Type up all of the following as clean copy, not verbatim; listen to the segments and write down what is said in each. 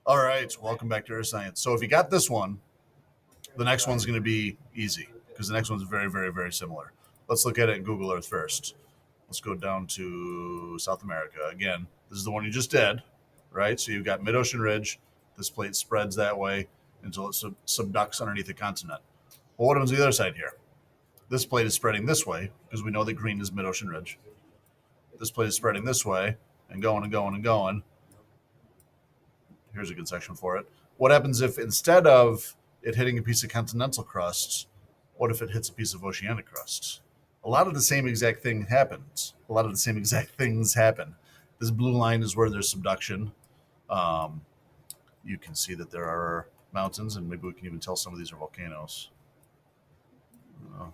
All right, welcome back to Earth Science. So if you got this one, the next one's going to be easy because the next one's very, very, very similar. Let's look at it in Google Earth first. Let's go down to South America. Again, this is the one you just did, right? So you've got mid-ocean ridge. This plate spreads that way until it subducts underneath the continent. Well, what happens on the other side here? This plate is spreading this way because we know that green is mid-ocean ridge. This plate is spreading this way and going and going and going. Here's a good section for it. What happens if instead of it hitting a piece of continental crust, what if it hits a piece of oceanic crust? A lot of the same exact thing happens. A lot of the same exact things happen. This blue line is where there's subduction. You can see that there are mountains, and maybe we can even tell some of these are volcanoes.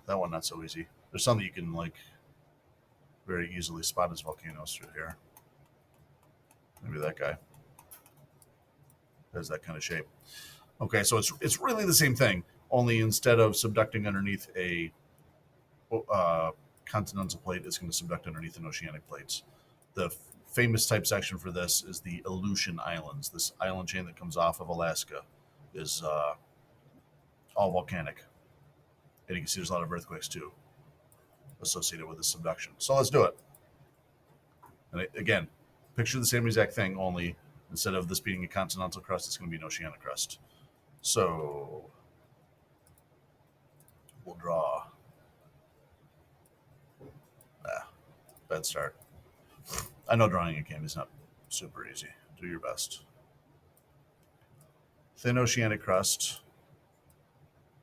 That one not so easy. There's some that you can very easily spot as volcanoes through here. Maybe that guy has that kind of shape. Okay, so it's really the same thing, only instead of subducting underneath a continental plate, it's going to subduct underneath an oceanic plate. The famous type section for this is the Aleutian Islands. This island chain that comes off of Alaska is all volcanic. And you can see there's a lot of earthquakes too associated with the subduction. So let's do it. And again, picture the same exact thing, only instead of this being a continental crust, it's going to be an oceanic crust. So we'll draw. Bad start. I know drawing a candy is not super easy. Do your best. Thin oceanic crust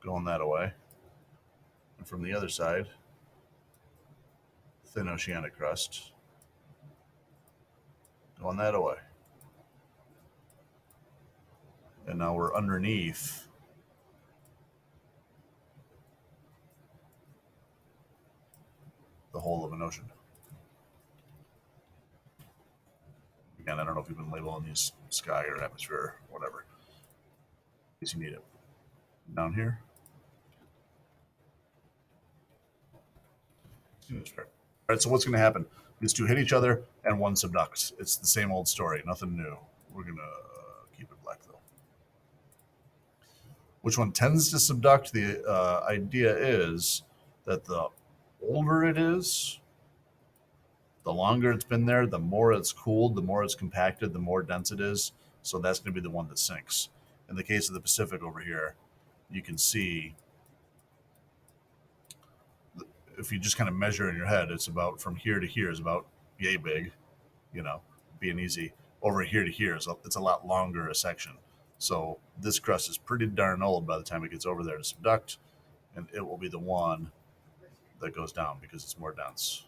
going that way. And from the other side, thin oceanic crust going that way. And now we're underneath the whole of an ocean. Again, I don't know if you've been labeling these sky or atmosphere or whatever. In case you need it. Down here. All right, so what's going to happen? These two hit each other and one subducts. It's the same old story, nothing new. We're going to keep it black though. Which one tends to subduct? The idea is that the older it is, the longer it's been there, the more it's cooled, the more it's compacted, the more dense it is. So that's going to be the one that sinks. In the case of the Pacific over here, you can see, if you just kind of measure in your head, it's about from here to here is about yay big, being easy. Over here to here, it's a lot longer a section. So this crust is pretty darn old by the time it gets over there to subduct, and it will be the one that goes down because it's more dense.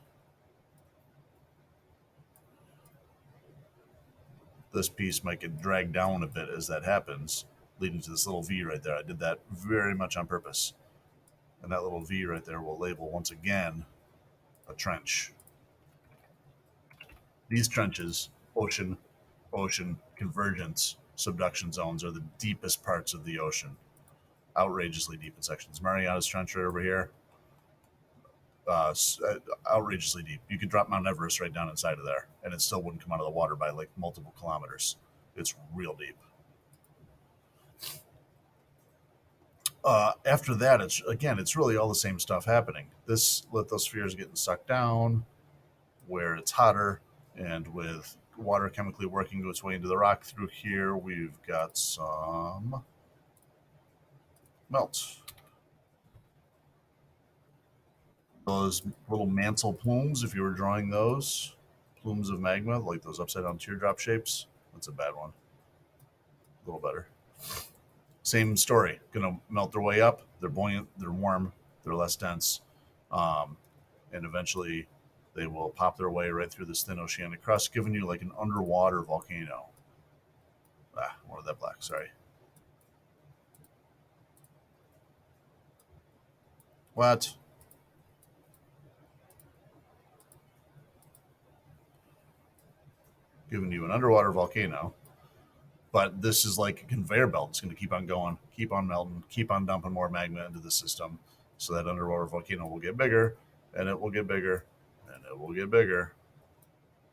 This piece might get dragged down a bit as that happens, leading to this little V right there. I did that very much on purpose. And that little V right there will label, once again, a trench. These trenches, ocean, convergence, subduction zones, are the deepest parts of the ocean. Outrageously deep in sections. Mariana's Trench right over here, outrageously deep. You could drop Mount Everest right down inside of there, and it still wouldn't come out of the water by multiple kilometers. It's real deep. After that, it's really all the same stuff happening. This lithosphere is getting sucked down where it's hotter, and with water chemically working its way into the rock through here, we've got some melt. Those little mantle plumes, if you were drawing those, plumes of magma, like those upside down teardrop shapes, that's a bad one. A little better. Same story. Going to melt their way up. They're buoyant, they're warm, they're less dense. And eventually they will pop their way right through this thin oceanic crust, giving you like an underwater volcano. More of that black, sorry. What? Giving you an underwater volcano. But this is like a conveyor belt. It's going to keep on going, keep on melting, keep on dumping more magma into the system. So that underwater volcano will get bigger, and it will get bigger, and it will get bigger,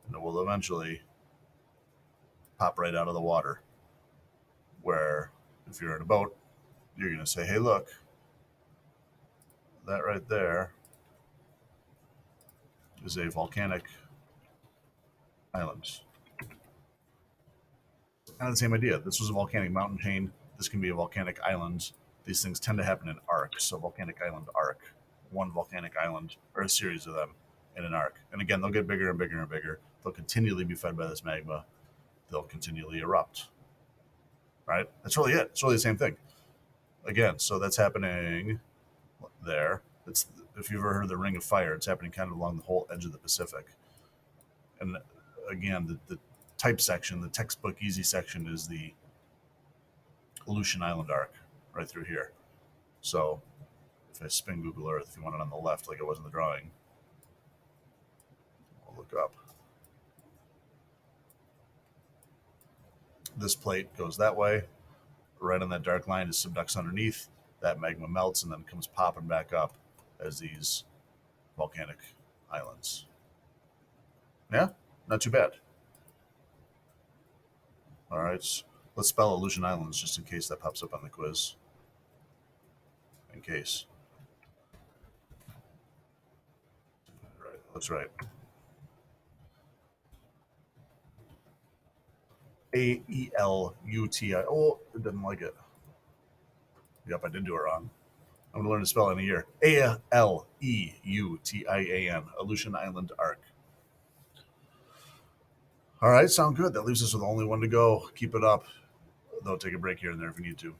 and it will eventually pop right out of the water. where if you're in a boat, you're going to say, hey, look, that right there is a volcanic island. Kind of the same idea. This was a volcanic mountain chain. This can be a volcanic island. These things tend to happen in arcs. So, volcanic island arc, one volcanic island, or a series of them in an arc. And again, they'll get bigger and bigger and bigger. They'll continually be fed by this magma. They'll continually erupt. Right? That's really it. It's really the same thing. Again, so that's happening there. It's if you've ever heard of the Ring of Fire, it's happening kind of along the whole edge of the Pacific. And again, the type section, the textbook easy section, is the Aleutian Island arc right through here. So if I spin Google Earth, if you want it on the left like it was in the drawing, I'll look up. This plate goes that way. Right on that dark line is subducts underneath. That magma melts and then comes popping back up as these volcanic islands. Yeah, not too bad. All right, let's spell Aleutian Islands just in case that pops up on the quiz. In case. Right, that's right. Aeleuti. Oh, it didn't like it. Yep, I did do it wrong. I'm going to learn to spell it in a year. Aeleutiin, Aleutian Island Arc. All right, sound good. That leaves us with only one to go. Keep it up. Though take a break here and there if we need to.